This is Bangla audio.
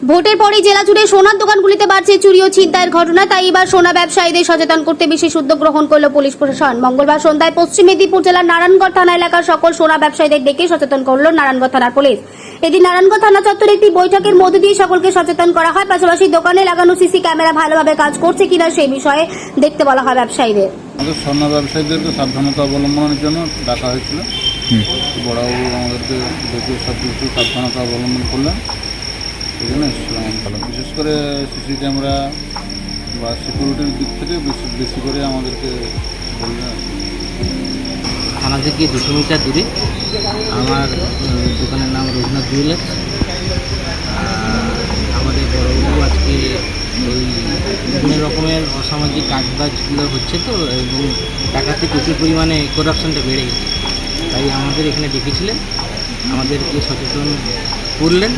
ভোটের পরেই জেলা জুড়ে সোনার দোকানগুলিতে বাড়ছে চুরি ও ছিনতাইয়ের ঘটনা, তাই এবার সোনা ব্যবসায়ীদের সচেতন করতে বিশেষ উদ্যোগ গ্রহণ করল পুলিশ প্রশাসন। মঙ্গলবার সন্ধ্যায় পশ্চিম মেদিনীপুর জেলার নারায়ণগড় থানা এলাকার সকল সোনা ব্যবসায়ীদের ডেকে সচেতন করল নারায়ণগড় থানার পুলিশ। এদিন নারায়ণগড় থানা চত্বরে একটি বৈঠকের মধ্য দিয়ে সকলকে সচেতন করা হয়। পাশাপাশি দোকানে লাগানো সিসি ক্যামেরা ভালোভাবে কাজ করছে কিনা সেই বিষয়ে দেখতে বলা হয় ব্যবসায়ীদের। আমাদের স্বর্ণ ব্যবসায়ীদেরকে সাবধানতা অবলম্বনের জন্য ডাকা হয়েছিল। বড়বাবু আমাদেরকে দেখে সব কিছু সাবধানতা অবলম্বন করলেন, এই জন্য এসেছিলাম। ভালো বিশেষ করে সিসি ক্যামেরা বা সিকিউরিটির দিক থেকে বেশি করে আমাদেরকে বললেন। থানা থেকে 200 মিটার দূরে আমার দোকানের নাম রঘুনাথ জুয়েলার্স। আমাদের বড়বাবু আজকে ওই বিভিন্ন রকমের অসামাজিক কাজবাজগুলো হচ্ছে তো, এবং টাকাতে প্রচুর পরিমাণে করাপশনটা বেড়ে গেছে, তাই আমাদের এখানে ডেকেছিলেন, আমাদেরকে সচেতন করলেন।